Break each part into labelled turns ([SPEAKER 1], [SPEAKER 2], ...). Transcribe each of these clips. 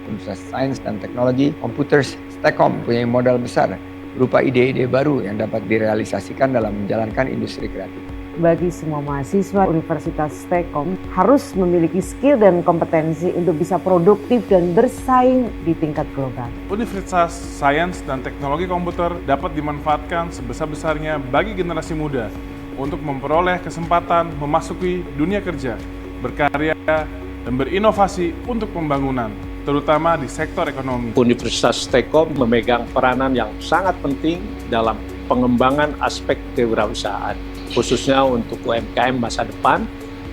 [SPEAKER 1] Universitas Sains dan Teknologi Komputer Stekom punya modal besar berupa ide-ide baru yang dapat direalisasikan dalam menjalankan industri kreatif.
[SPEAKER 2] Bagi semua mahasiswa Universitas Stekom harus memiliki skill dan kompetensi untuk bisa produktif dan bersaing di tingkat global.
[SPEAKER 3] Universitas Sains dan Teknologi Komputer dapat dimanfaatkan sebesar-besarnya bagi generasi muda untuk memperoleh kesempatan memasuki dunia kerja, berkarya, dan berinovasi untuk pembangunan, terutama di sektor ekonomi.
[SPEAKER 4] Universitas Stekom memegang peranan yang sangat penting dalam pengembangan aspek kewirausahaan, khususnya untuk UMKM masa depan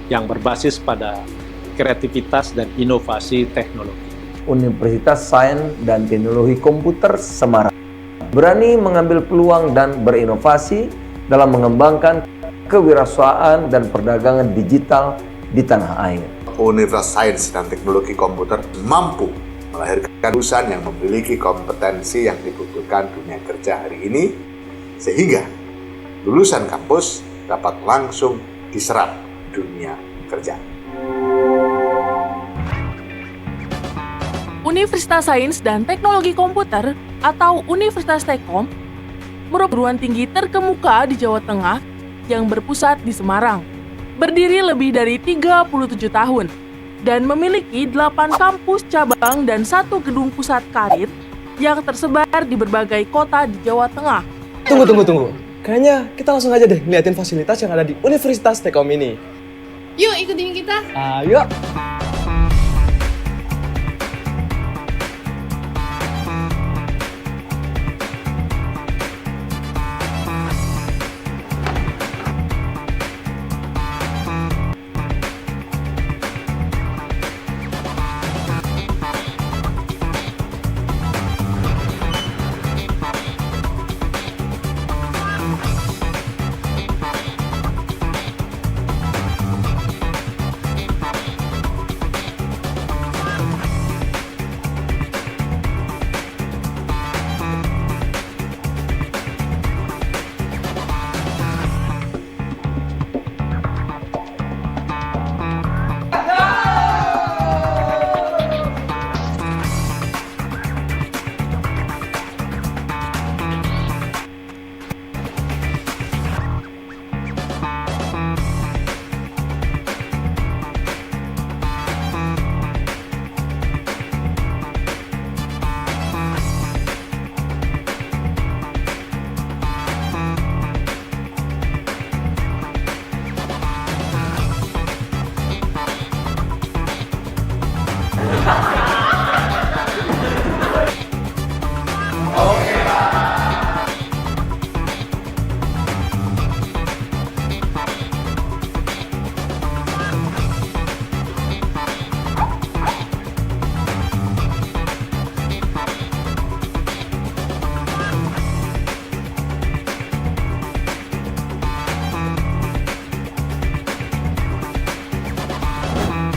[SPEAKER 4] yang berbasis pada kreativitas dan inovasi teknologi.
[SPEAKER 5] Universitas Sains dan Teknologi Komputer Semarang berani mengambil peluang dan berinovasi dalam mengembangkan kewirausahaan dan perdagangan digital di tanah air.
[SPEAKER 6] Universitas Sains dan Teknologi Komputer mampu melahirkan lulusan yang memiliki kompetensi yang dibutuhkan dunia kerja hari ini, sehingga lulusan kampus dapat langsung diserap dunia kerja.
[SPEAKER 7] Universitas Sains dan Teknologi Komputer atau Universitas Stekom merupakan perguruan tinggi terkemuka di Jawa Tengah yang berpusat di Semarang. Berdiri lebih dari 37 tahun dan memiliki 8 kampus cabang dan 1 gedung pusat karir yang tersebar di berbagai kota di Jawa Tengah.
[SPEAKER 8] Tunggu. Kayaknya kita langsung aja deh ngeliatin fasilitas yang ada di Universitas Stekom ini.
[SPEAKER 9] Yuk ikutin kita.
[SPEAKER 8] Ayo.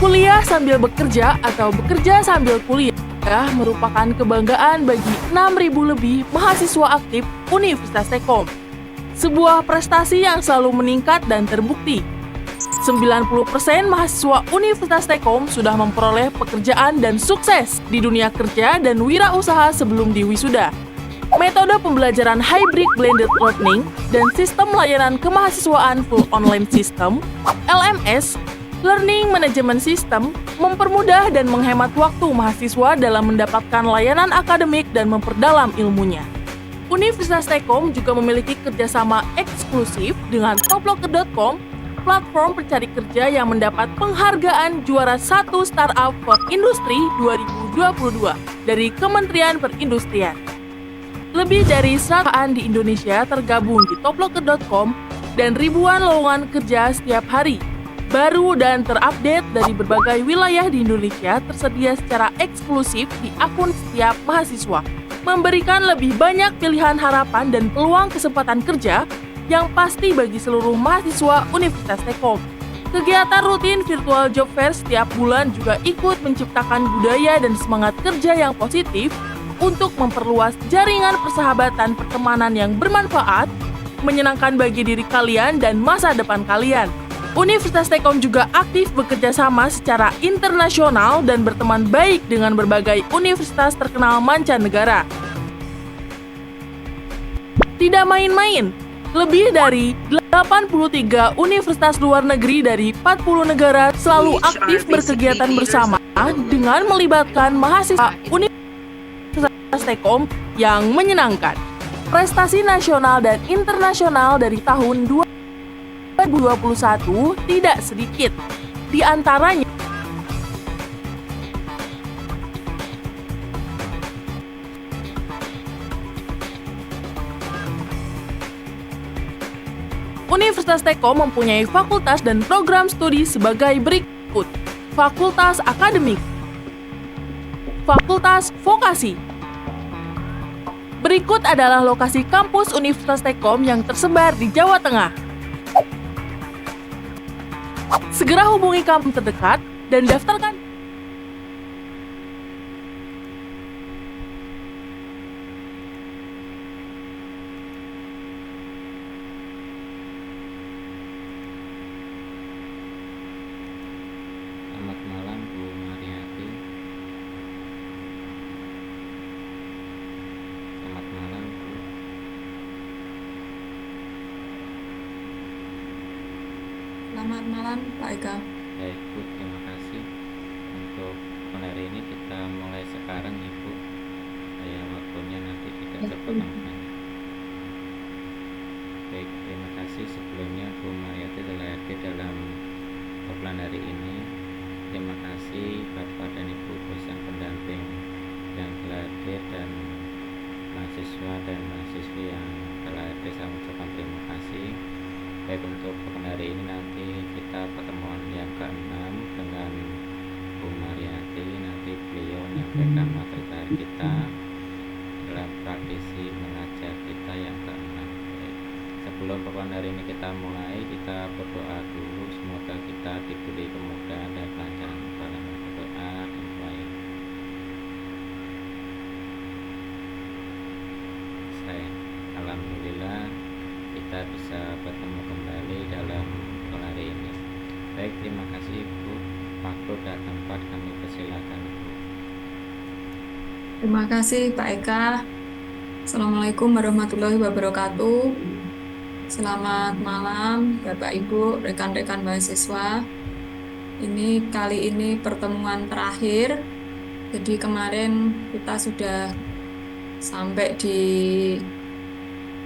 [SPEAKER 7] Kuliah sambil bekerja atau bekerja sambil kuliah merupakan kebanggaan bagi 6.000 lebih mahasiswa aktif Universitas Stekom. Sebuah prestasi yang selalu meningkat dan terbukti. 90% mahasiswa Universitas Stekom sudah memperoleh pekerjaan dan sukses di dunia kerja dan wirausaha sebelum diwisuda. Metode pembelajaran hybrid blended learning dan sistem layanan kemahasiswaan full online system (LMS) Learning Management System mempermudah dan menghemat waktu mahasiswa dalam mendapatkan layanan akademik dan memperdalam ilmunya. Universitas Stekom juga memiliki kerjasama eksklusif dengan Toploker.com, platform pencari kerja yang mendapat penghargaan juara 1 Startup for Industry 2022 dari Kementerian Perindustrian. Lebih dari 100 di Indonesia tergabung di Toploker.com dan ribuan lowongan kerja setiap hari. Baru dan terupdate dari berbagai wilayah di Indonesia tersedia secara eksklusif di akun setiap mahasiswa, memberikan lebih banyak pilihan harapan dan peluang kesempatan kerja yang pasti bagi seluruh mahasiswa Universitas Stekom. Kegiatan rutin virtual job fair setiap bulan juga ikut menciptakan budaya dan semangat kerja yang positif untuk memperluas jaringan persahabatan pertemanan yang bermanfaat, menyenangkan bagi diri kalian dan masa depan kalian. Universitas Tekkom juga aktif bekerja sama secara internasional dan berteman baik dengan berbagai universitas terkenal mancanegara. Tidak main-main, lebih dari 83 universitas luar negeri dari 40 negara selalu aktif berkegiatan bersama dengan melibatkan mahasiswa Universitas Tekkom yang menyenangkan. Prestasi nasional dan internasional dari tahun 2021 tidak sedikit. Di antaranya Universitas Tekkom mempunyai fakultas dan program studi sebagai berikut. Fakultas Akademik, Fakultas Vokasi. Berikut adalah lokasi kampus Universitas Tekkom yang tersebar di Jawa Tengah. Segera hubungi kampus terdekat dan daftarkan.
[SPEAKER 10] Selamat malam Bu Mariati. Selamat malam Bu.
[SPEAKER 11] Selamat malam Pak Eka.
[SPEAKER 10] Baik Bu, terima kasih. Untuk hari ini kita mulai sekarang Ibu. Saya waktunya nanti tidak terpotong. Baik, terima kasih sebelumnya Bu Mariati telah hadir dalam obrolan hari ini. Terima kasih Bapak dan Ibu dosen pendamping yang telah hadir dan mahasiswa dan mahasiswi yang telah hadir. Saya ucapkan terima kasih. Baik, untuk hari ini nanti kita pertemuan yang ke-6 dengan Bu Mariati. Nanti beliau menyampaikan materi kita dalam praktisi mengajar kita yang ke-6. Sebelum pertemuan hari ini kita mulai, kita berdoa dulu. Semoga kita diberi kemudahan dan kelancaran dalam berdoa dan baik. Alhamdulillah kita bisa bertemu kembali dalam hari ini. Baik, terima kasih Bu. Waktu dan tempat kami persilakan Bu.
[SPEAKER 11] Terima kasih Pak Eka. Assalamualaikum warahmatullahi wabarakatuh. Selamat malam Bapak Ibu, rekan-rekan mahasiswa. Kali ini pertemuan terakhir. Jadi kemarin kita sudah sampai di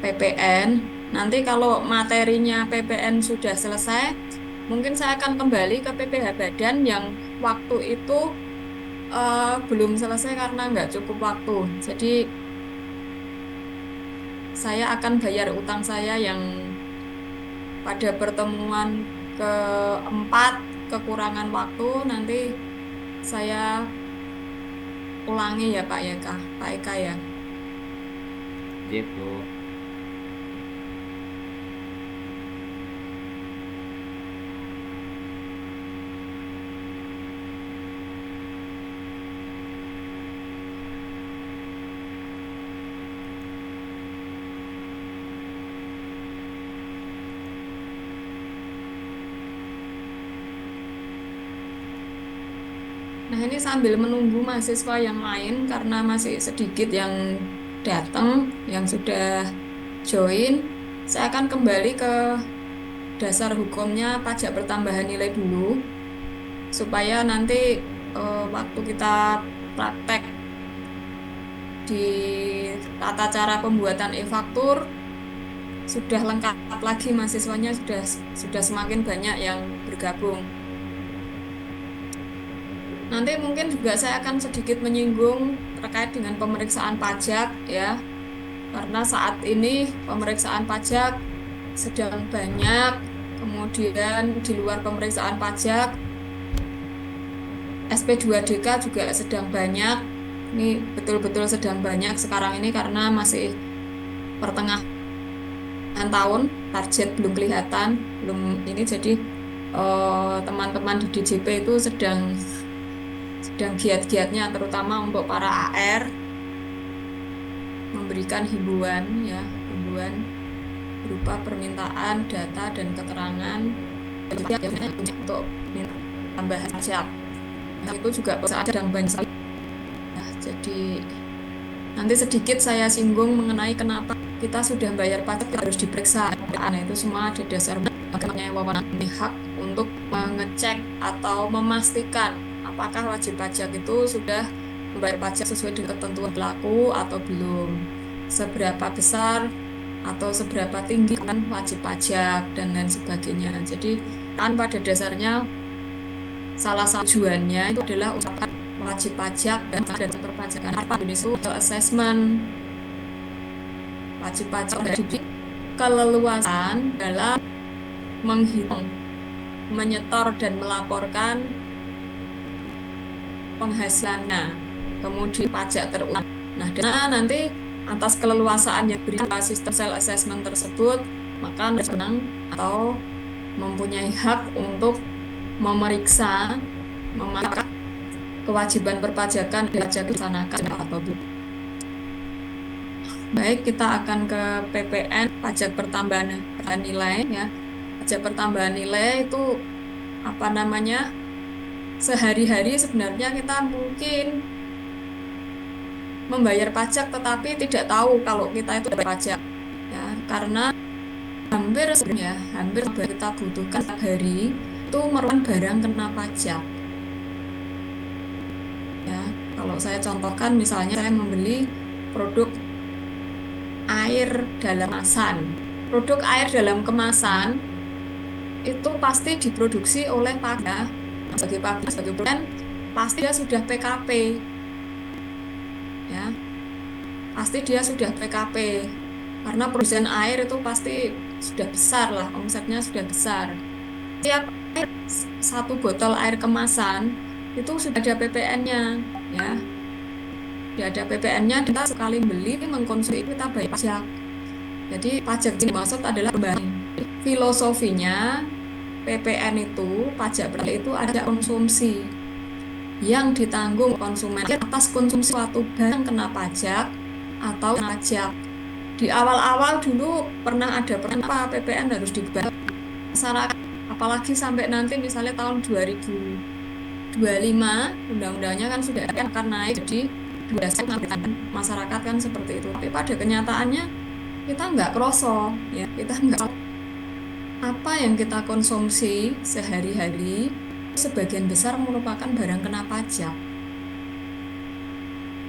[SPEAKER 11] PPN. Nanti kalau materinya PPN sudah selesai, mungkin saya akan kembali ke PPH Badan yang waktu itu belum selesai karena nggak cukup waktu. Jadi saya akan bayar utang saya yang pada pertemuan keempat kekurangan waktu. Nanti saya ulangi ya Pak Eka ya.
[SPEAKER 10] Iya Bu.
[SPEAKER 11] Nah, ini sambil menunggu mahasiswa yang lain karena masih sedikit yang datang, yang sudah join, saya akan kembali ke dasar hukumnya pajak pertambahan nilai dulu, supaya nanti waktu kita praktek di tata cara pembuatan e-faktur sudah lengkap lagi, mahasiswanya sudah semakin banyak yang bergabung. Nanti mungkin juga saya akan sedikit menyinggung terkait dengan pemeriksaan pajak ya. Karena saat ini pemeriksaan pajak sedang banyak, kemudian di luar pemeriksaan pajak SP2DK juga sedang banyak. Ini betul-betul sedang banyak sekarang ini karena masih pertengahan tahun, target belum kelihatan, belum ini, jadi teman-teman di DJP itu sedang giat-giatnya terutama untuk para AR memberikan himbauan berupa permintaan data dan keterangan untuk tambahan pajak. Nah, itu juga sedang banyak sekali. Nah, jadi nanti sedikit saya singgung mengenai kenapa kita sudah bayar pajak harus diperiksa. Nah, itu semua ada dasar wewenang hak untuk mengecek atau memastikan apakah wajib pajak itu sudah membayar pajak sesuai dengan ketentuan berlaku atau belum, seberapa besar atau seberapa tinggi kan wajib pajak dan lain sebagainya. Jadi kan pada dasarnya salah satu tujuannya itu adalah ucapan wajib pajak dan perpajakan Indonesia assessment wajib pajak dari keleluasan dalam menghitung, menyetor dan melaporkan penghasilannya, kemudian pajak terulang. Nah, dengan nanti atas keleluasaan yang diberikan sistem self assessment tersebut, maka berwenang atau mempunyai hak untuk memeriksa, memastikan kewajiban perpajakan pajak dilaksanakan atau belum. Baik, kita akan ke PPN, pajak pertambahan nilai ya. Pajak pertambahan nilai itu apa namanya? Sehari-hari sebenarnya kita mungkin membayar pajak tetapi tidak tahu kalau kita itu bayar pajak ya, karena hampir kita butuhkan setiap hari itu merupakan barang kena pajak ya. Kalau saya contohkan misalnya saya membeli produk air dalam kemasan. Produk air dalam kemasan itu pasti diproduksi oleh pabrik. Sebagai brand pasti dia sudah PKP ya, pasti dia sudah PKP karena produsen air itu pasti sudah besar lah, omsetnya sudah besar. Setiap satu botol air kemasan itu sudah ada PPN-nya ya, sudah ada PPN-nya. Kita sekali beli mengkonsumsi kita bayar pajak. Jadi pajak yang dimaksud adalah kembali filosofinya. PPN itu, pajak pertambahan itu ada konsumsi yang ditanggung konsumen atas konsumsi suatu barang kena pajak atau pajak. Di awal-awal dulu pernah ada apa PPN harus dibayar masyarakat, apalagi sampai nanti misalnya tahun 2025 undang-undangnya kan sudah akan naik jadi 12 masyarakat kan seperti itu. Tapi pada kenyataannya kita nggak kroso ya, kita nggak apa yang kita konsumsi sehari-hari sebagian besar merupakan barang kena pajak,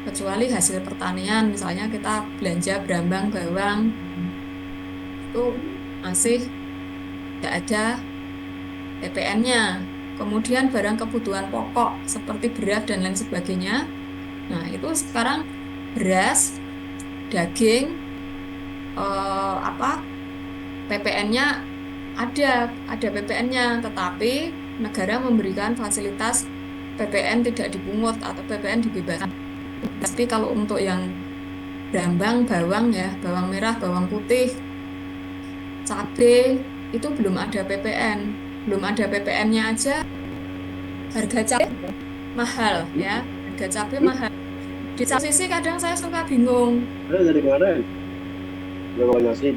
[SPEAKER 11] kecuali hasil pertanian. Misalnya kita belanja berambang bawang itu masih tidak ada PPN-nya. Kemudian barang kebutuhan pokok seperti beras dan lain sebagainya, nah itu sekarang beras, daging, PPN-nya ada PPN-nya, tetapi negara memberikan fasilitas PPN tidak dipungut atau PPN dibebaskan. Tapi kalau untuk yang berambang, bawang ya, bawang merah, bawang putih, cabai itu belum ada PPN, belum ada PPN-nya aja. Harga cabai mahal ya, harga cabai mahal. Di satu sisi kadang saya suka bingung.
[SPEAKER 12] Dari kemarin berapa banyak sih?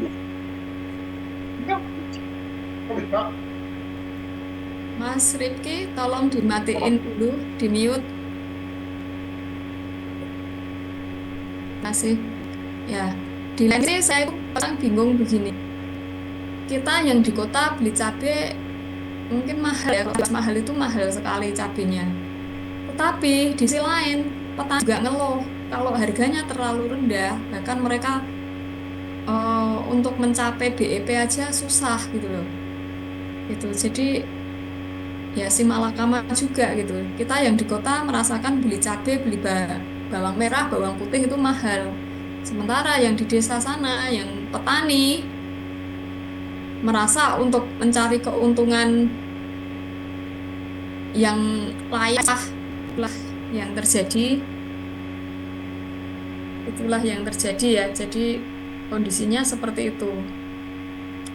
[SPEAKER 11] Mas Rifki, tolong dimatiin dulu, di mute. Masih, ya. Di lain sisi saya kadang bingung begini. Kita yang di kota beli cabai mungkin mahal ya, kalau mahal itu mahal sekali cabainya. Tetapi di sisi lain petani juga ngeluh kalau harganya terlalu rendah, bahkan mereka untuk mencapai BEP aja susah gitu loh. Gitu. Jadi ya si malakama juga gitu. Kita yang di kota merasakan beli cabai, beli bawang merah, bawang putih itu mahal. Sementara yang di desa sana, yang petani merasa untuk mencari keuntungan yang layak lah yang terjadi. Itulah yang terjadi ya. Jadi kondisinya seperti itu.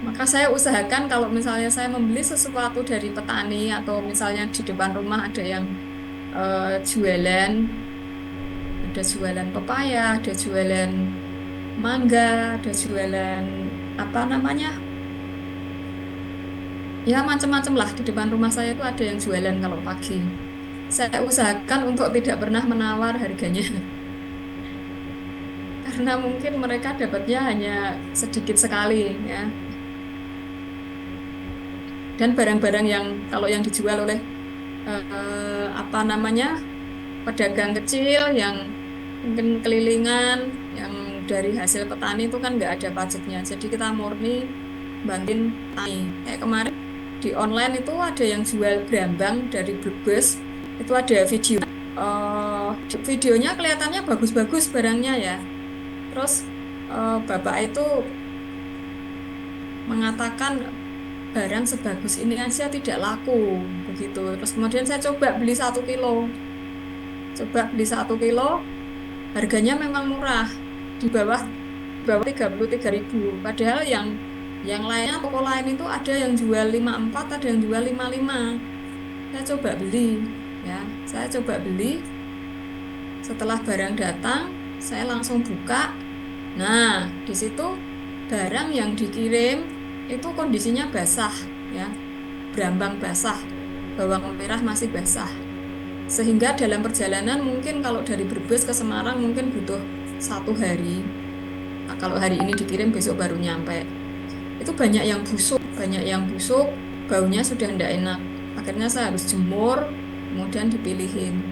[SPEAKER 11] Maka saya usahakan kalau misalnya saya membeli sesuatu dari petani atau misalnya di depan rumah ada yang jualan pepaya, ada jualan mangga, ada jualan ya macam-macam lah. Di depan rumah saya itu ada yang jualan kalau pagi. Saya usahakan untuk tidak pernah menawar harganya. Karena mungkin mereka dapatnya hanya sedikit sekali ya. Dan barang-barang yang kalau yang dijual oleh pedagang kecil yang mungkin kelilingan yang dari hasil petani itu kan nggak ada pajaknya. Jadi kita murni bantuin petani. Kayak kemarin di online itu ada yang jual brambang dari Brebes, itu ada video. Videonya kelihatannya bagus-bagus barangnya ya. Terus bapak itu mengatakan barang sebagus ini aja tidak laku begitu. Terus kemudian saya coba beli 1 kilo. Coba beli 1 kilo, harganya memang murah, di bawah 33.000. Padahal yang lainnya, toko lain itu ada yang jual 54, ada yang jual 55. Saya coba beli, ya. Saya coba beli. Setelah barang datang, saya langsung buka. Nah, di situ barang yang dikirim itu kondisinya basah, ya. Brambang basah, bawang merah masih basah. Sehingga dalam perjalanan mungkin kalau dari Brebes ke Semarang mungkin butuh 1 hari. Nah, kalau hari ini dikirim besok baru nyampe. Itu banyak yang busuk, baunya sudah tidak enak. Akhirnya saya harus jemur, kemudian dipilihin.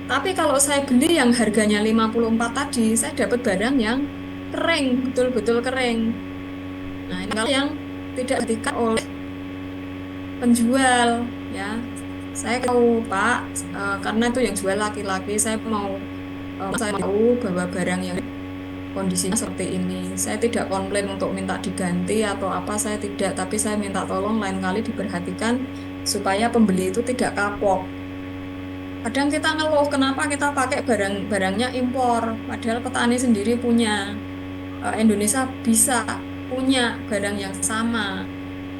[SPEAKER 11] Tapi kalau saya beli yang harganya 54 tadi, saya dapat barang yang kering, betul-betul kering. Nah, ini kalau yang tidak diperhatikan oleh penjual, ya. Saya tahu Pak, karena itu yang jual laki-laki, saya mau tahu bahwa barang yang kondisinya seperti ini. Saya tidak komplain untuk minta diganti atau apa, saya tidak, tapi saya minta tolong lain kali diperhatikan supaya pembeli itu tidak kapok. Kadang kita ngeluh kenapa kita pakai barangnya impor, padahal petani sendiri punya. Indonesia bisa punya barang yang sama,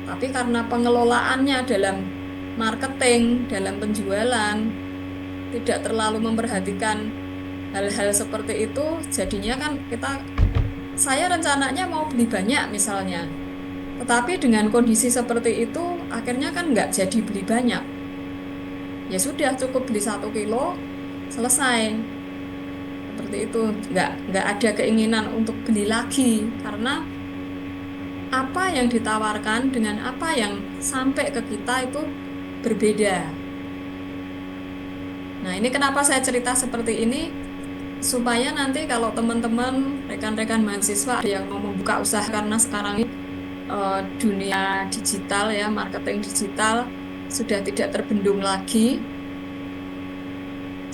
[SPEAKER 11] tapi karena pengelolaannya dalam marketing, dalam penjualan tidak terlalu memperhatikan hal-hal seperti itu, jadinya kan saya rencananya mau beli banyak misalnya, tetapi dengan kondisi seperti itu akhirnya kan nggak jadi beli banyak. Ya sudah, cukup beli 1 kilo selesai. Seperti itu, nggak ada keinginan untuk beli lagi karena apa yang ditawarkan dengan apa yang sampai ke kita itu berbeda. Nah, ini kenapa saya cerita seperti ini, supaya nanti kalau teman-teman, rekan-rekan mahasiswa yang mau membuka usaha, karena sekarang ini dunia digital ya, marketing digital sudah tidak terbendung lagi.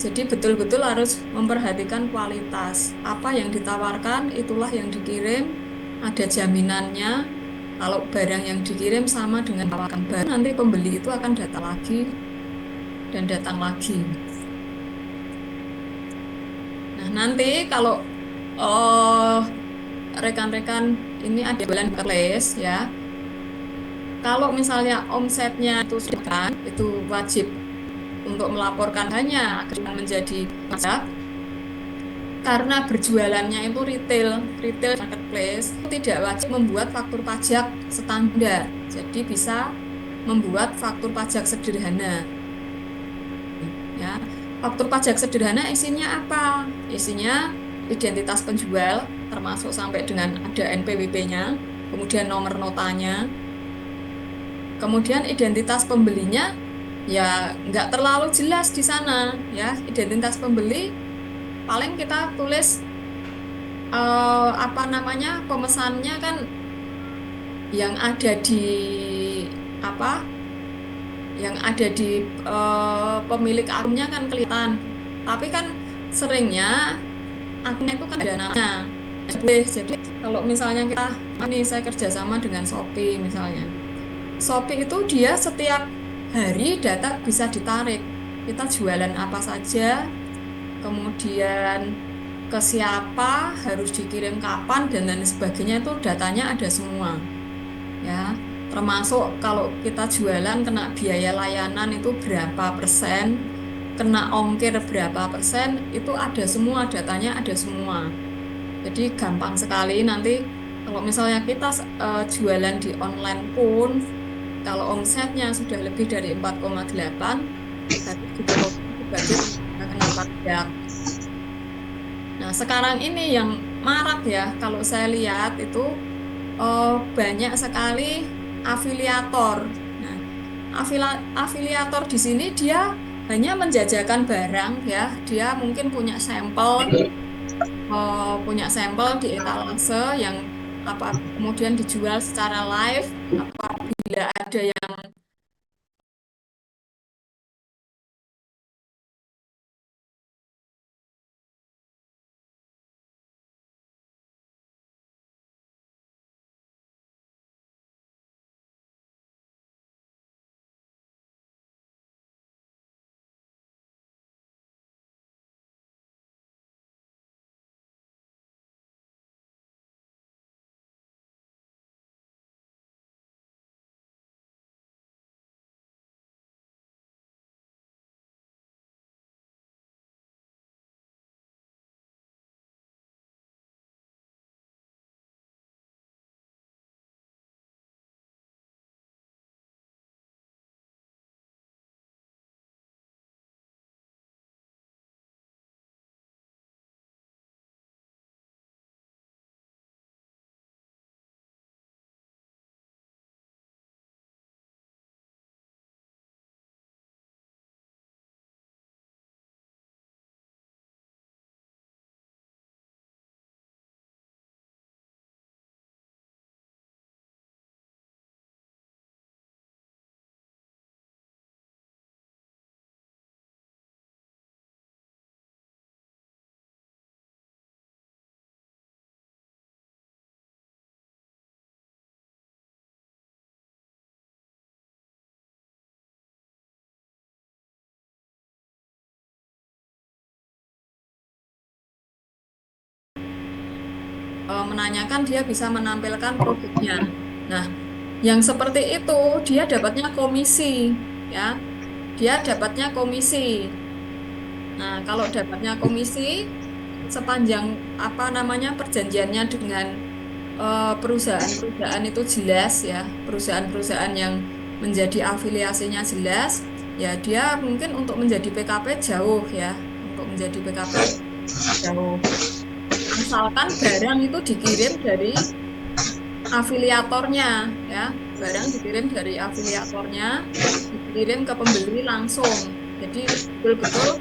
[SPEAKER 11] Jadi betul-betul harus memperhatikan kualitas. Apa yang ditawarkan itulah yang dikirim, ada jaminannya. Kalau barang yang dikirim sama dengan tawaran baru, nanti pembeli itu akan datang lagi dan datang lagi. Nah, nanti kalau rekan-rekan ini ada jualan marketplace ya. Kalau misalnya omsetnya itu sudah, itu wajib untuk melaporkan hanya akan menjadi pajak. Karena berjualannya itu retail marketplace, itu tidak wajib membuat faktur pajak standar. Jadi bisa membuat faktur pajak sederhana. Ya, faktur pajak sederhana isinya apa? Isinya identitas penjual, termasuk sampai dengan ada NPWP-nya, kemudian nomor notanya, kemudian identitas pembelinya, ya nggak terlalu jelas di sana, ya. Identitas pembeli paling kita tulis pemesannya kan yang ada di pemilik akunnya kan kelihatan, tapi kan seringnya akunnya itu kan ada namanya. Jadi kalau misalnya saya kerjasama dengan Shopee misalnya, Shopee itu dia setiap hari data bisa ditarik, kita jualan apa saja, kemudian ke siapa, harus dikirim kapan, dan lain sebagainya, itu datanya ada semua ya. Termasuk kalau kita jualan kena biaya layanan itu berapa persen, kena ongkir berapa persen, itu ada semua, datanya ada semua. Jadi gampang sekali nanti kalau misalnya kita jualan di online pun Kalau omsetnya sudah lebih dari 4,8, berarti dipotong sebagai kena pajak. Nah, sekarang ini yang marak ya, kalau saya lihat itu banyak sekali afiliator. Nah, afiliator di sini dia hanya menjajakan barang ya, dia mungkin punya sampel di etalase yang kemudian dijual secara live. Apabila ada yang menanyakan, dia bisa menampilkan produknya. Nah, yang seperti itu dia dapatnya komisi ya. Dia dapatnya komisi. Nah, kalau dapatnya komisi sepanjang perjanjiannya dengan perusahaan-perusahaan itu jelas ya, perusahaan-perusahaan yang menjadi afiliasinya jelas, ya dia mungkin untuk menjadi PKP jauh ya, untuk menjadi PKP jauh. Misalkan barang itu dikirim dari afiliatornya ya, barang dikirim dari afiliatornya, dikirim ke pembeli langsung. Jadi betul-betul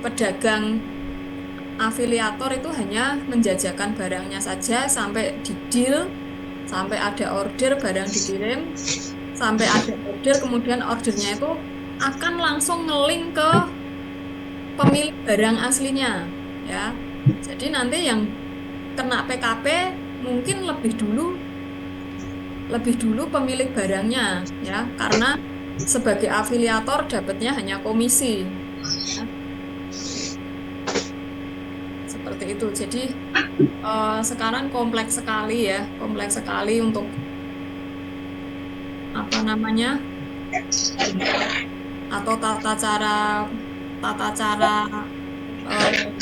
[SPEAKER 11] pedagang afiliator itu hanya menjajakan barangnya saja sampai di deal, sampai ada order barang dikirim, sampai ada order, kemudian ordernya itu akan langsung nge-link ke pemilik barang aslinya ya. Jadi nanti yang kena PKP mungkin lebih dulu pemilik barangnya ya, karena sebagai afiliator dapatnya hanya komisi ya. Seperti itu. Jadi sekarang kompleks sekali ya, kompleks sekali untuk atau tata cara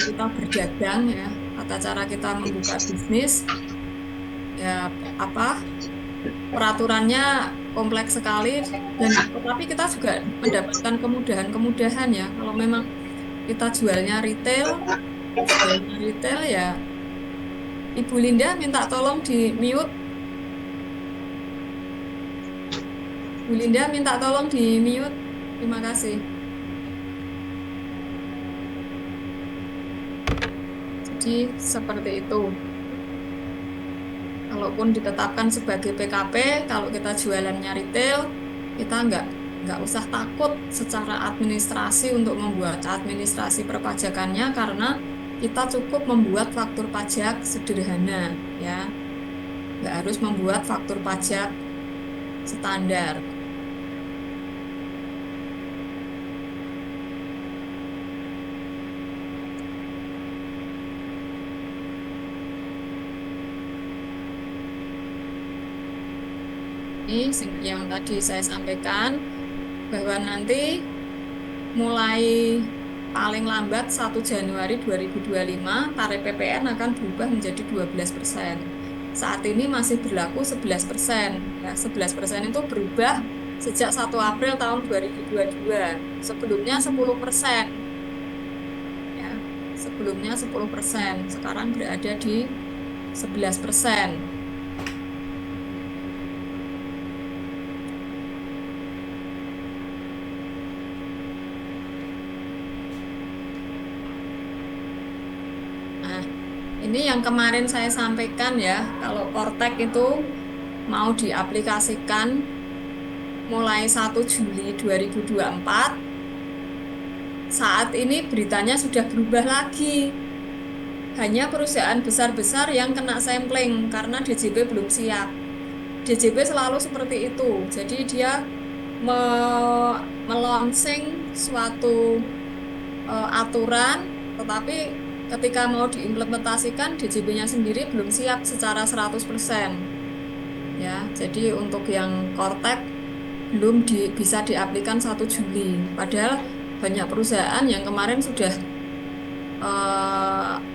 [SPEAKER 11] kita berdagang ya, tata cara kita membuka bisnis ya, peraturannya kompleks sekali, dan tetapi kita juga mendapatkan kemudahan ya. Kalau memang kita jualnya retail ya. Ibu Linda minta tolong di mute. Bu Linda minta tolong di mute. Terima kasih. Jadi seperti itu. Kalaupun ditetapkan sebagai PKP, kalau kita jualannya retail, kita nggak usah takut secara administrasi untuk membuat administrasi perpajakannya, karena kita cukup membuat faktur pajak sederhana ya, nggak harus membuat faktur pajak standar. Ini yang tadi saya sampaikan, bahwa nanti mulai paling lambat 1 Januari 2025 tarif PPN akan berubah menjadi 12%. saat ini masih berlaku 11%. Ya, 11% itu berubah sejak 1 April tahun 2022. Sebelumnya 10%. Ya, sebelumnya 10%. Sekarang berada di 11%. Ini yang kemarin saya sampaikan ya, kalau Kortek itu mau diaplikasikan mulai 1 Juli 2024, saat ini beritanya sudah berubah lagi. Hanya perusahaan besar-besar yang kena sampling karena DJP belum siap. DJP selalu seperti itu, jadi dia melonsing suatu aturan, tetapi ketika mau diimplementasikan DJP-nya sendiri belum siap secara 100%. Ya, jadi untuk yang Kortek belum bisa diaplikan 1 Juli. Padahal banyak perusahaan yang kemarin sudah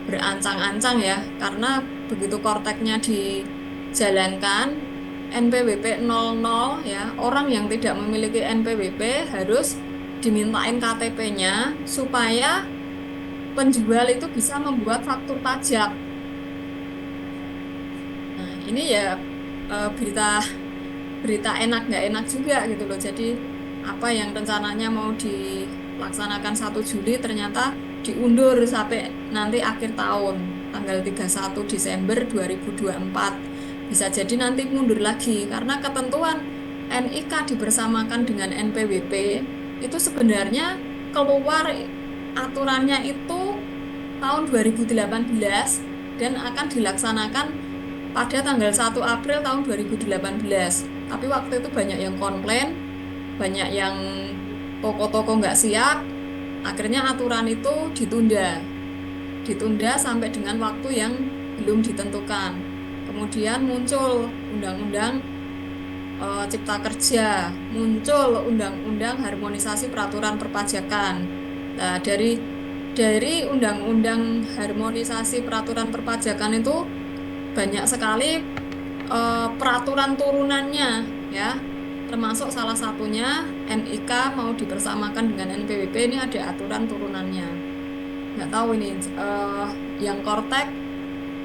[SPEAKER 11] berancang-ancang ya, karena begitu Korteknya dijalankan NPWP 00 ya, orang yang tidak memiliki NPWP harus dimintain KTP-nya supaya penjual itu bisa membuat faktur pajak. Nah, ini ya berita enak nggak enak juga gitu loh. Jadi apa yang rencananya mau dilaksanakan 1 Juli ternyata diundur sampai nanti akhir tahun, tanggal 31 Desember 2024. Bisa jadi nanti mundur lagi karena ketentuan NIK dibersamakan dengan NPWP itu sebenarnya keluar aturannya itu tahun 2018 dan akan dilaksanakan pada tanggal 1 April tahun 2018. Tapi waktu itu banyak yang komplain, banyak yang toko-toko nggak siap, akhirnya aturan itu ditunda sampai dengan waktu yang belum ditentukan. Kemudian muncul Undang-Undang Cipta Kerja, muncul Undang-Undang Harmonisasi Peraturan Perpajakan. Nah, dari Undang-Undang Harmonisasi Peraturan Perpajakan itu banyak sekali peraturan turunannya ya, termasuk salah satunya NIK mau dibersamakan dengan NPWP, ini ada aturan turunannya. Nggak tahu ini yang Kortek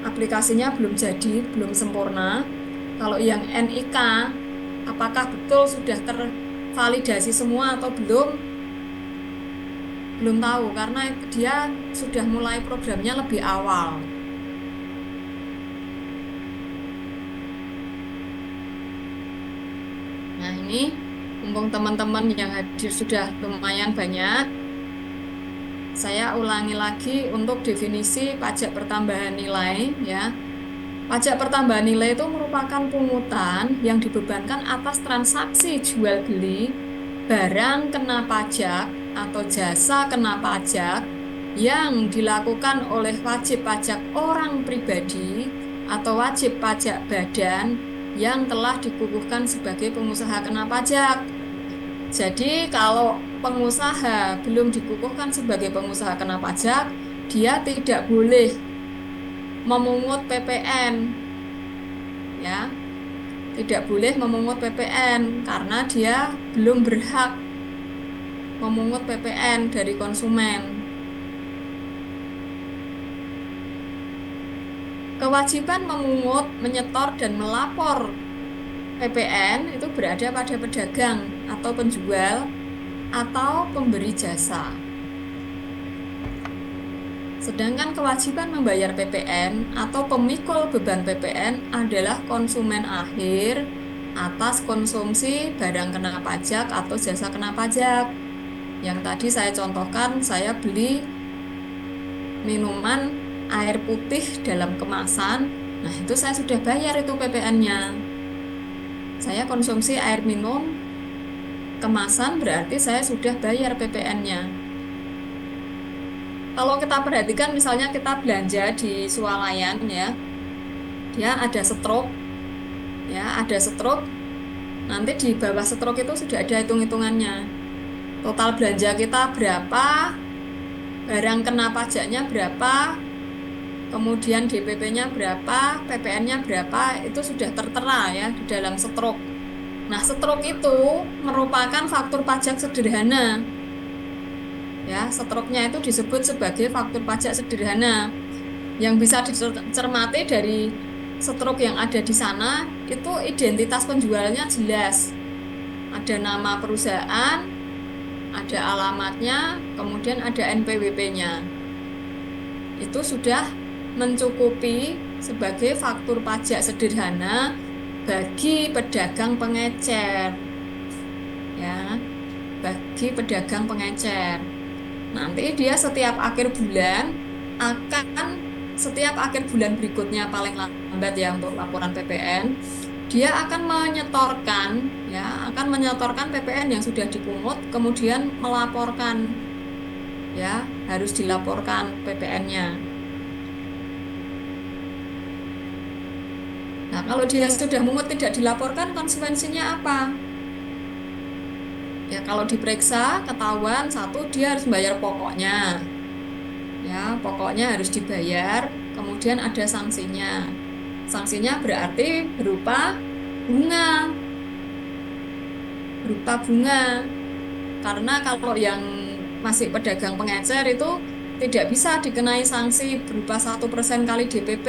[SPEAKER 11] aplikasinya belum jadi, belum sempurna. Kalau yang NIK apakah betul sudah tervalidasi semua atau belum tahu karena dia sudah mulai programnya lebih awal. Nah, ini mumpung teman-teman yang hadir sudah lumayan banyak, saya ulangi lagi untuk definisi pajak pertambahan nilai ya. Pajak pertambahan nilai itu merupakan pungutan yang dibebankan atas transaksi jual beli barang kena pajak atau jasa kena pajak yang dilakukan oleh wajib pajak orang pribadi atau wajib pajak badan yang telah dikukuhkan sebagai pengusaha kena pajak. Jadi kalau pengusaha belum dikukuhkan sebagai pengusaha kena pajak, dia tidak boleh memungut PPN. Ya. Tidak boleh memungut PPN karena dia belum berhak memungut PPN dari konsumen. Kewajiban memungut, menyetor, dan melapor PPN itu berada pada pedagang atau penjual atau pemberi jasa. Sedangkan kewajiban membayar PPN atau pemikul beban PPN adalah konsumen akhir atas konsumsi barang kena pajak atau jasa kena pajak. Yang tadi saya contohkan, saya beli minuman air putih dalam kemasan, nah itu saya sudah bayar itu PPN-nya. Saya konsumsi air minum kemasan berarti saya sudah bayar PPN-nya. Kalau kita perhatikan misalnya kita belanja di Swalayan ya, dia ada stroke, ya ada stroke. Nanti di bawah stroke itu sudah ada hitung-hitungannya. Total belanja kita berapa, barang kena pajaknya berapa, kemudian DPP-nya berapa, PPN-nya berapa, itu sudah tertera ya di dalam stroke. Nah, stroke itu merupakan faktur pajak sederhana. Ya, stroke-nya itu disebut sebagai faktur pajak sederhana. Yang bisa dicermati dari stroke yang ada di sana, itu identitas penjualnya jelas. Ada nama perusahaan, ada alamatnya, kemudian ada NPWP-nya. Itu sudah mencukupi sebagai faktur pajak sederhana bagi pedagang pengecer, ya, bagi pedagang pengecer. Nanti dia setiap akhir bulan setiap akhir bulan berikutnya paling lambat ya untuk laporan PPN, dia akan menyetorkan PPN yang sudah dipungut, kemudian melaporkan, ya, harus dilaporkan PPN-nya. Nah, kalau dia sudah mungut tidak dilaporkan, konsekuensinya apa? Ya, kalau diperiksa ketahuan, satu, dia harus bayar pokoknya. Ya, pokoknya harus dibayar, kemudian ada sanksinya. Sanksinya berarti berupa bunga. Karena kalau yang masih pedagang pengecer itu tidak bisa dikenai sanksi berupa 1% kali DPP.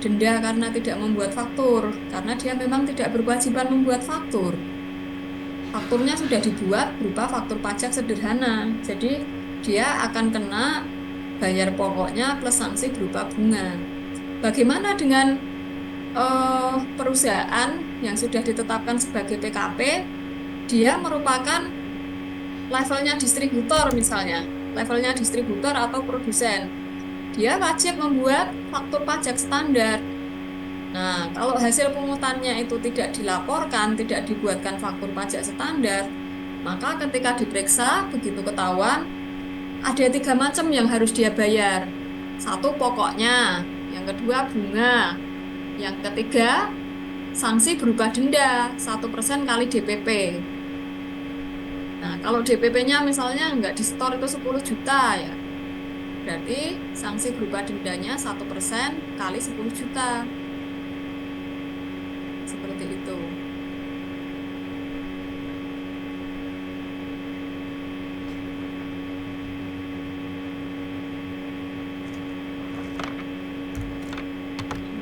[SPEAKER 11] Denda karena tidak membuat faktur, karena dia memang tidak berkewajiban membuat faktur. Fakturnya sudah dibuat berupa faktur pajak sederhana, jadi dia akan kena bayar pokoknya plus sanksi berupa bunga. Bagaimana dengan perusahaan yang sudah ditetapkan sebagai PKP, dia merupakan levelnya distributor misalnya, levelnya distributor atau produsen. Dia wajib membuat faktur pajak standar. Nah, kalau hasil pungutannya itu tidak dilaporkan, tidak dibuatkan faktur pajak standar, maka ketika diperiksa, begitu ketahuan, ada 3 macam yang harus dia bayar. 1, pokoknya. Yang kedua, bunga. Yang ketiga, sanksi berupa denda, 1% kali DPP. Nah, kalau DPP-nya misalnya nggak di-store itu 10 juta ya, berarti sanksi berupa dendanya 1% kali 10 juta. Seperti itu.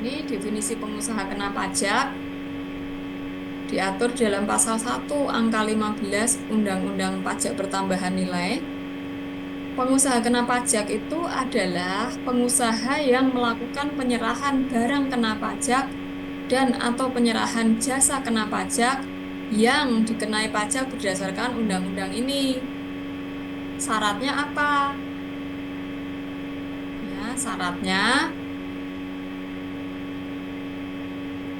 [SPEAKER 11] Ini definisi pengusaha kena pajak diatur dalam pasal 1 angka 15 Undang-Undang Pajak Pertambahan Nilai. Pengusaha kena pajak itu adalah pengusaha yang melakukan penyerahan barang kena pajak dan atau penyerahan jasa kena pajak yang dikenai pajak berdasarkan undang-undang ini. Syaratnya apa? Ya, syaratnya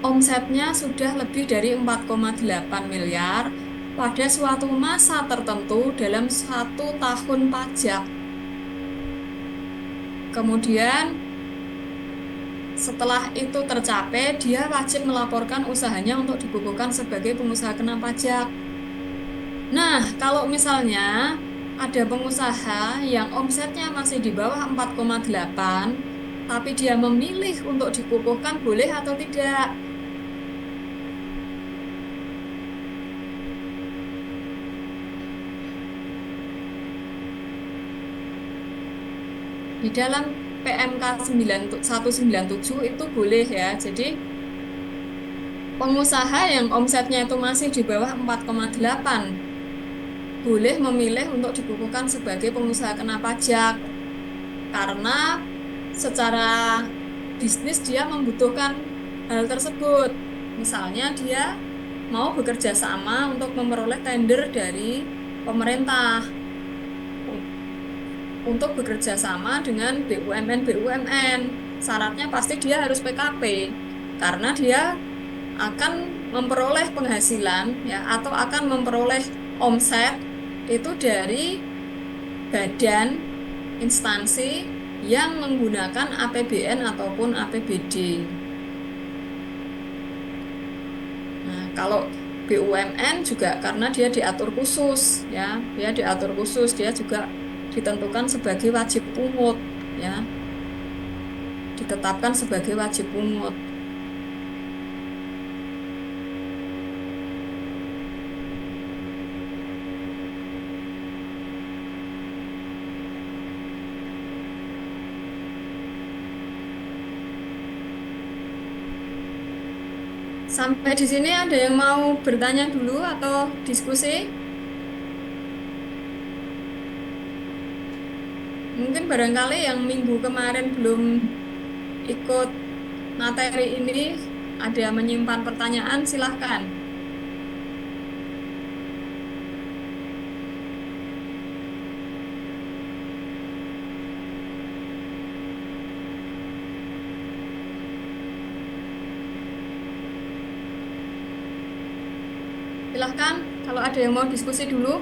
[SPEAKER 11] omsetnya sudah lebih dari 4,8 miliar pada suatu masa tertentu dalam 1 tahun pajak. Kemudian setelah itu tercapai, dia wajib melaporkan usahanya untuk dikukuhkan sebagai pengusaha kena pajak. Nah, kalau misalnya ada pengusaha yang omsetnya masih di bawah 4,8, tapi dia memilih untuk dikukuhkan, boleh atau tidak? Di dalam PMK 197 itu boleh ya. Jadi pengusaha yang omsetnya itu masih di bawah 4,8 boleh memilih untuk dikukuhkan sebagai pengusaha kena pajak. Karena secara bisnis dia membutuhkan hal tersebut. Misalnya dia mau bekerja sama untuk memperoleh tender dari pemerintah, untuk bekerja sama dengan BUMN. Syaratnya pasti dia harus PKP, karena dia akan memperoleh penghasilan ya, atau akan memperoleh omset itu dari badan instansi yang menggunakan APBN ataupun APBD. Nah, kalau BUMN juga karena dia diatur khusus ya, dia diatur khusus, dia juga ditentukan sebagai wajib pungut ya. ditetapkan sebagai wajib pungut. Sampai di sini ada yang mau bertanya dulu atau diskusi? Mungkin barangkali yang minggu kemarin belum ikut materi ini ada menyimpan pertanyaan, silahkan. Silahkan, kalau ada yang mau diskusi dulu.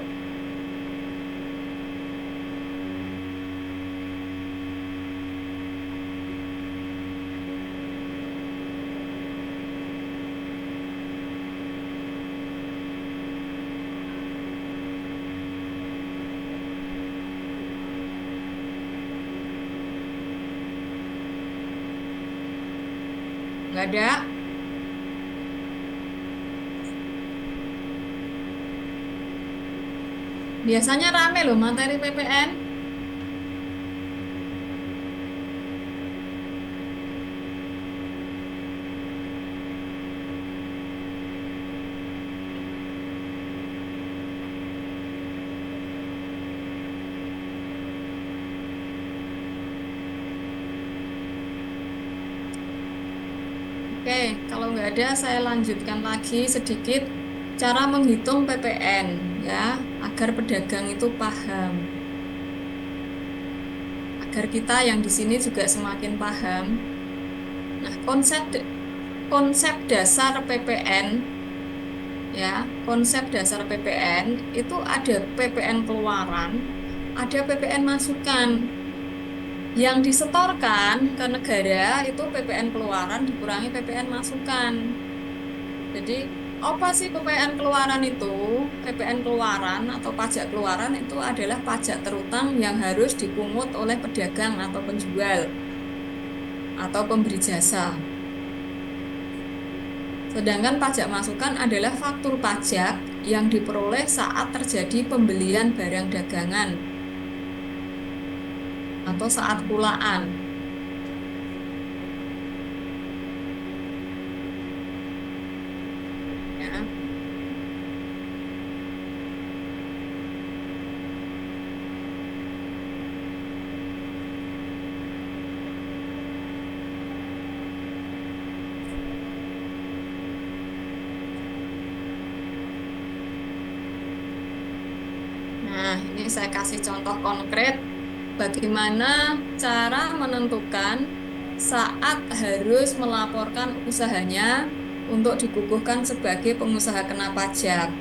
[SPEAKER 11] Nggak ada. Biasanya rame loh materi PPN. Oke, kalau nggak ada saya lanjutkan lagi sedikit cara menghitung PPN ya, agar pedagang itu paham. Agar kita yang di sini juga semakin paham. Nah, konsep dasar PPN ya, konsep dasar PPN itu ada PPN keluaran, ada PPN masukan. Yang disetorkan ke negara itu PPN keluaran dikurangi PPN masukan. Jadi apa sih PPN keluaran itu? PPN keluaran atau pajak keluaran itu adalah pajak terutang yang harus dipungut oleh pedagang atau penjual atau pemberi jasa. Sedangkan pajak masukan adalah faktur pajak yang diperoleh saat terjadi pembelian barang dagangan atau saat pulaan. Ya. Nah, ini saya kasih contoh konkret bagaimana cara menentukan saat harus melaporkan usahanya untuk dikukuhkan sebagai pengusaha kena pajak.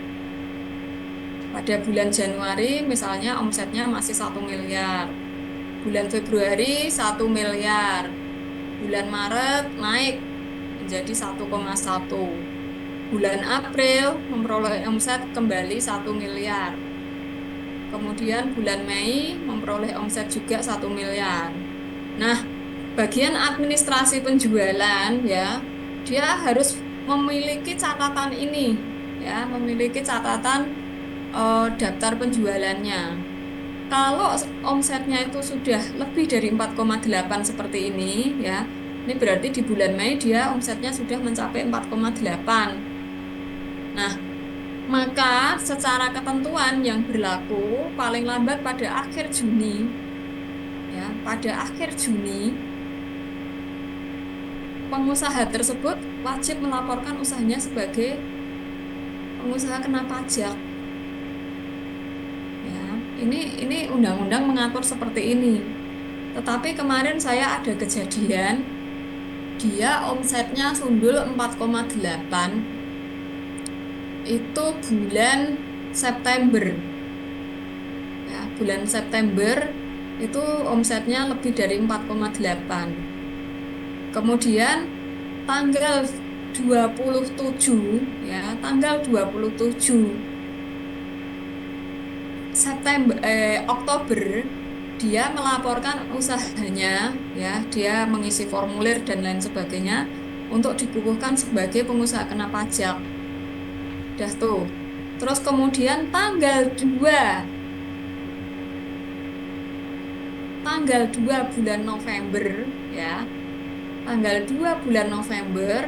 [SPEAKER 11] Pada bulan Januari misalnya omsetnya masih 1 miliar. Bulan Februari 1 miliar. Bulan Maret naik menjadi 1,1. Bulan April memperoleh omset kembali 1 miliar. Kemudian bulan Mei memperoleh omset juga 1 miliar. Nah, bagian administrasi penjualan ya, dia harus memiliki catatan ini ya, memiliki catatan daftar penjualannya. Kalau omsetnya itu sudah lebih dari 4,8 seperti ini ya, ini berarti di bulan Mei dia omsetnya sudah mencapai 4,8. Nah, maka secara ketentuan yang berlaku paling lambat pada akhir Juni ya, pada akhir Juni pengusaha tersebut wajib melaporkan usahanya sebagai pengusaha kena pajak. Ya, ini undang-undang mengatur seperti ini. Tetapi kemarin saya ada kejadian dia omsetnya sundul 4,8 itu bulan September ya, bulan September itu omsetnya lebih dari 4,8. Kemudian tanggal 27 ya, tanggal 27 Oktober dia melaporkan usahanya, ya, dia mengisi formulir dan lain sebagainya untuk dikukuhkan sebagai pengusaha kena pajak. Udah tuh. Terus kemudian tanggal 2 bulan November, ya. Tanggal 2 bulan November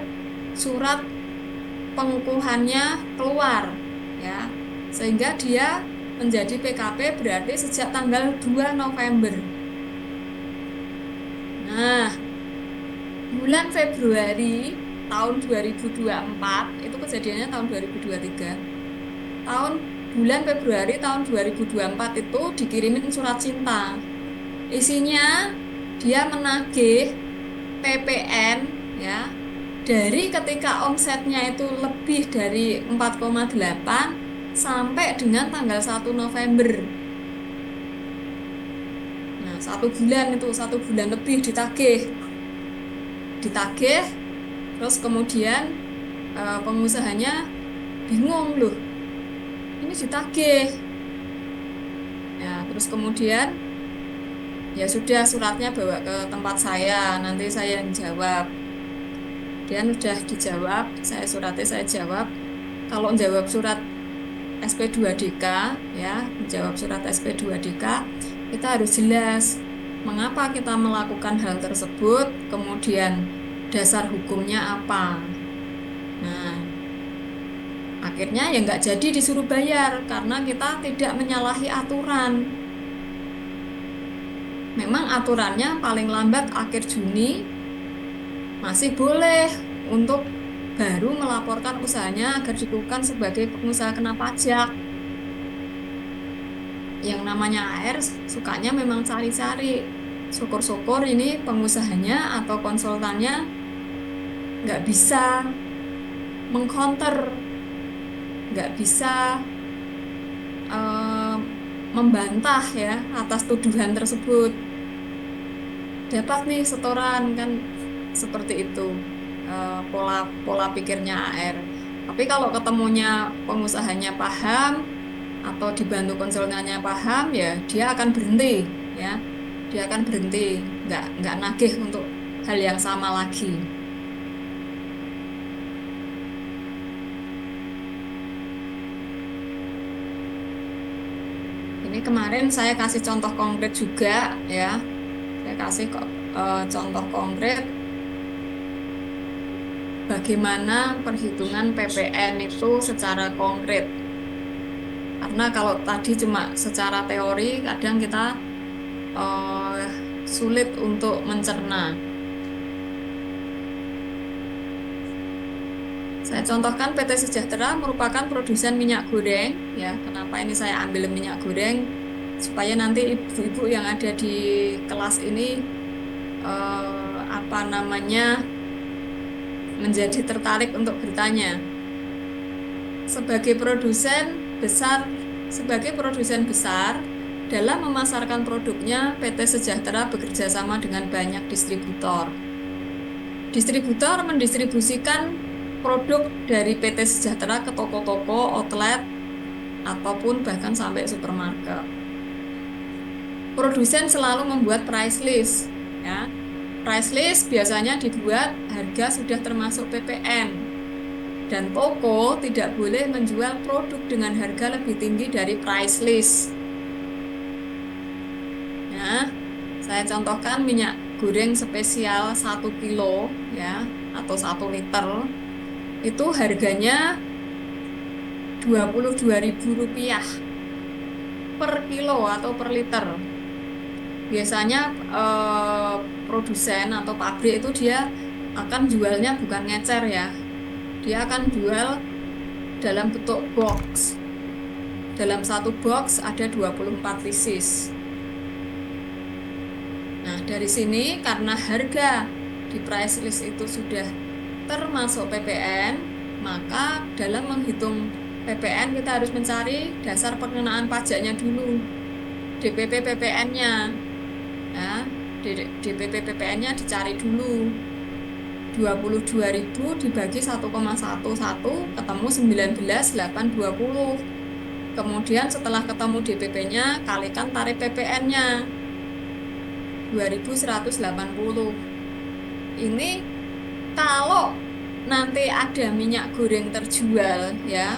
[SPEAKER 11] surat pengukuhannya keluar, ya. Sehingga dia menjadi PKP berarti sejak tanggal 2 November. Nah, bulan Februari tahun 2024, itu kejadiannya tahun 2023. Bulan Februari tahun 2024 itu dikirimin surat cinta. Isinya dia menagih PPN, ya, dari ketika omsetnya itu lebih dari 4,8 sampai dengan tanggal 1 November. Nah, 1 bulan lebih ditagih, terus kemudian pengusahanya bingung, loh, ini ditagih. Ya, terus kemudian ya sudah, suratnya bawa ke tempat saya, nanti saya yang jawab. Dan udah dijawab, suratnya saya jawab. Kalau jawab surat SP2DK, ya, menjawab surat SP2DK, kita harus jelas mengapa kita melakukan hal tersebut, kemudian dasar hukumnya apa. Nah, akhirnya ya nggak jadi disuruh bayar karena kita tidak menyalahi aturan. Memang aturannya paling lambat akhir Juni masih boleh untuk baru melaporkan usahanya agar dikukuhkan sebagai pengusaha kena pajak. Yang namanya AR sukanya memang cari-cari. Syukur-syukur ini pengusahanya atau konsultannya nggak bisa mengcounter, nggak bisa membantah, ya, atas tuduhan tersebut. Dapat nih setoran, kan seperti itu pola pikirnya AR. Tapi kalau ketemunya pengusahanya paham atau dibantu konsultannya paham, ya dia akan berhenti, ya, dia akan berhenti, nggak nagih untuk hal yang sama lagi. Ini kemarin saya kasih contoh konkret juga, ya, saya kasih contoh konkret bagaimana perhitungan PPN itu secara konkret. Karena kalau tadi cuma secara teori, kadang kita sulit untuk mencerna. Saya contohkan PT Sejahtera merupakan produsen minyak goreng, ya. Kenapa ini saya ambil minyak goreng? Supaya nanti ibu-ibu yang ada di kelas ini menjadi tertarik untuk bertanya. Sebagai produsen besar dalam memasarkan produknya, PT Sejahtera bekerja sama dengan banyak distributor. Distributor mendistribusikan produk dari PT Sejahtera ke toko-toko, outlet, ataupun bahkan sampai supermarket. Produsen selalu membuat price list, ya. Price list biasanya dibuat harga sudah termasuk PPN. Dan toko tidak boleh menjual produk dengan harga lebih tinggi dari price list. Ya, saya contohkan minyak goreng spesial 1 kilo, ya, atau 1 liter. Itu harganya Rp22.000 per kilo atau per liter. Biasanya produsen atau pabrik itu dia akan jualnya bukan ngecer, ya. Dia akan jual dalam bentuk box. Dalam satu box ada 24 pieces. Nah, dari sini karena harga di price list itu sudah termasuk PPN, maka dalam menghitung PPN kita harus mencari dasar pengenaan pajaknya dulu, DPP PPN-nya. Ya, DPP PPN-nya dicari dulu. 22.000 dibagi 1,11 ketemu 19.820. Kemudian setelah ketemu DPP-nya, kalikan tarif PPN-nya. 2.180. Ini kalau nanti ada minyak goreng terjual ya,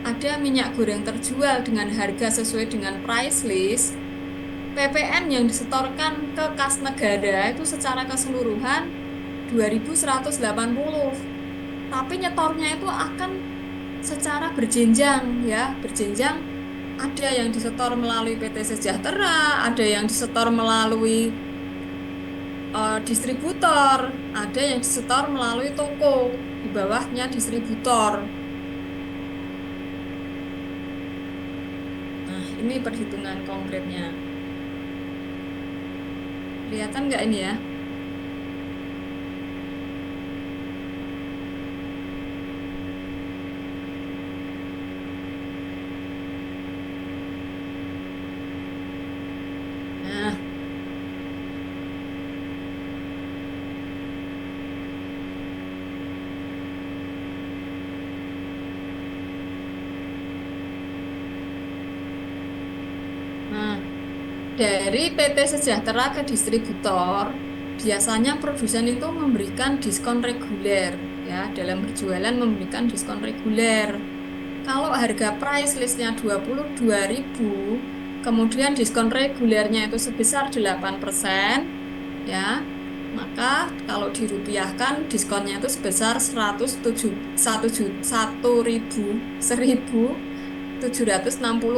[SPEAKER 11] ada minyak goreng terjual dengan harga sesuai dengan price list, PPN yang disetorkan ke kas negara itu secara keseluruhan 2.180. Tapi nyetornya itu akan secara berjenjang ya, berjenjang. Ada yang disetor melalui PT Sejahtera, ada yang disetor melalui distributor, ada yang disetor melalui toko, di bawahnya distributor. Nah, ini perhitungan konkretnya. Kelihatan nggak ini ya? Nah, dari PT Sejahtera ke distributor, biasanya produsen itu memberikan diskon reguler ya, dalam berjualan memberikan diskon reguler. Kalau harga price listnya 22.000, kemudian diskon regulernya itu sebesar 8% ya, maka kalau dirupiahkan diskonnya itu sebesar 1.760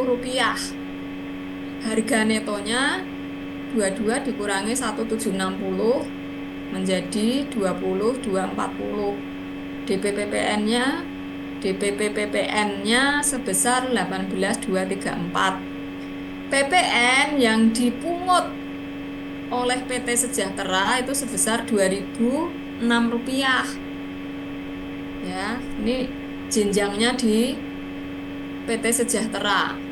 [SPEAKER 11] rupiah. Harga netonya 22 dikurangi 1.760 menjadi 20.240. DPP PPN-nya sebesar 18.234. PPN yang dipungut oleh PT Sejahtera itu sebesar 2.006 rupiah. Ya, ini jenjangnya di PT Sejahtera.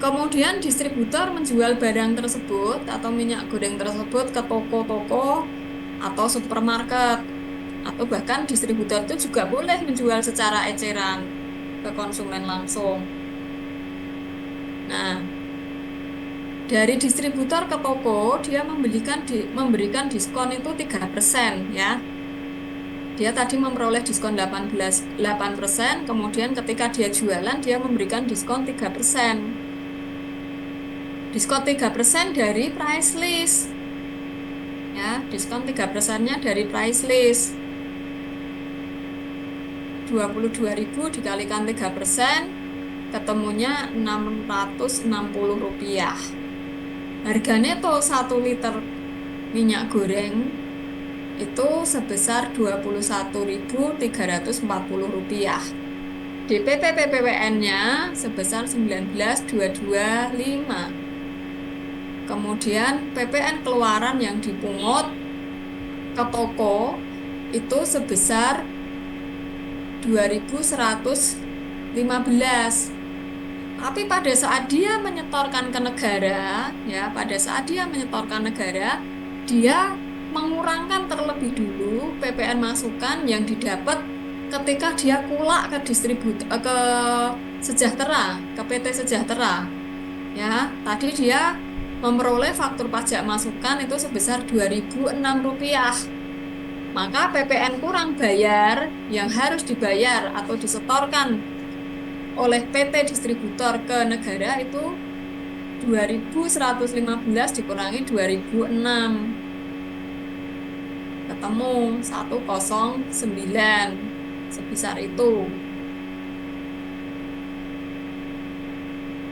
[SPEAKER 11] Kemudian distributor menjual barang tersebut atau minyak goreng tersebut ke toko-toko atau supermarket, atau bahkan distributor itu juga boleh menjual secara eceran ke konsumen langsung. Nah, dari distributor ke toko dia memberikan diskon itu 3% ya. Dia tadi memperoleh diskon 8%, kemudian ketika dia jualan dia memberikan diskon 3%. Diskon 3% dari price list. Ya, diskon 3%-nya dari price list. 22.000 dikalikan 3%, ketemunya 660 rupiah. Harga neto 1 liter minyak goreng itu sebesar 21.340 rupiah. DPP PPWN-nya sebesar 19.225. Kemudian PPN keluaran yang dipungut ke toko itu sebesar 2.115. Tapi pada saat dia menyetorkan ke negara, ya, dia mengurangkan terlebih dulu PPN masukan yang didapat ketika dia kulak ke ke Sejahtera, ke PT Sejahtera. Ya, tadi dia memperoleh faktur pajak masukan itu sebesar 2.006 rupiah. Maka PPN kurang bayar yang harus dibayar atau disetorkan oleh PT distributor ke negara itu 2.115 dikurangi 2.006. Ketemu 109 sebesar itu.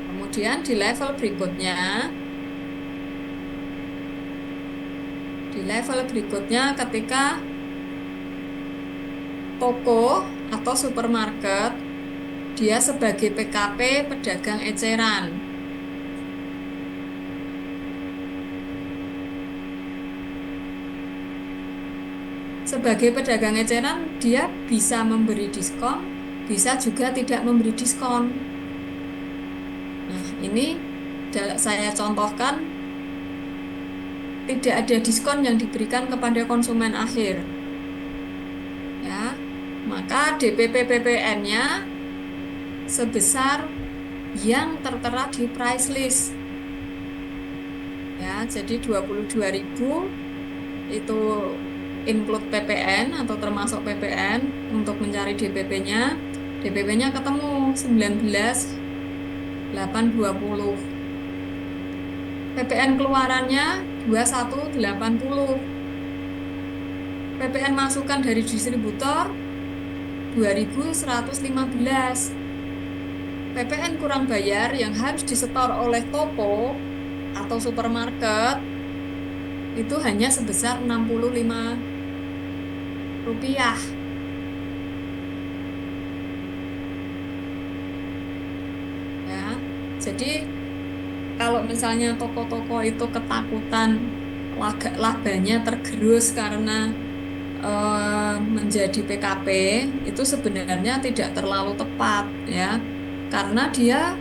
[SPEAKER 11] Kemudian di level berikutnya ketika toko atau supermarket dia sebagai PKP pedagang eceran. Sebagai pedagang eceran dia bisa memberi diskon, bisa juga tidak memberi diskon. Nah, ini saya contohkan tidak ada diskon yang diberikan kepada konsumen akhir. Ya, maka DPP PPN-nya sebesar yang tertera di price list. Ya, jadi 22.000 itu include PPN atau termasuk PPN untuk mencari DPP-nya. DPP-nya ketemu 19.820. PPN keluarannya 21.80. PPN masukan dari distributor 2.115. PPN kurang bayar yang harus disetor oleh toko atau supermarket itu hanya sebesar Rp65. Ya, jadi kalau misalnya toko-toko itu ketakutan labanya tergerus karena menjadi PKP, itu sebenarnya tidak terlalu tepat ya, karena dia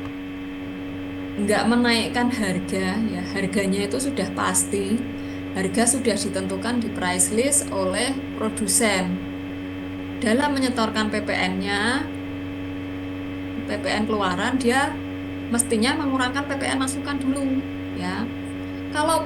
[SPEAKER 11] nggak menaikkan harga ya, harganya itu sudah pasti, harga sudah ditentukan di price list oleh produsen. Dalam menyetorkan PPN-nya, PPN keluaran, dia mestinya mengurangkan PPN masukan dulu ya. Kalau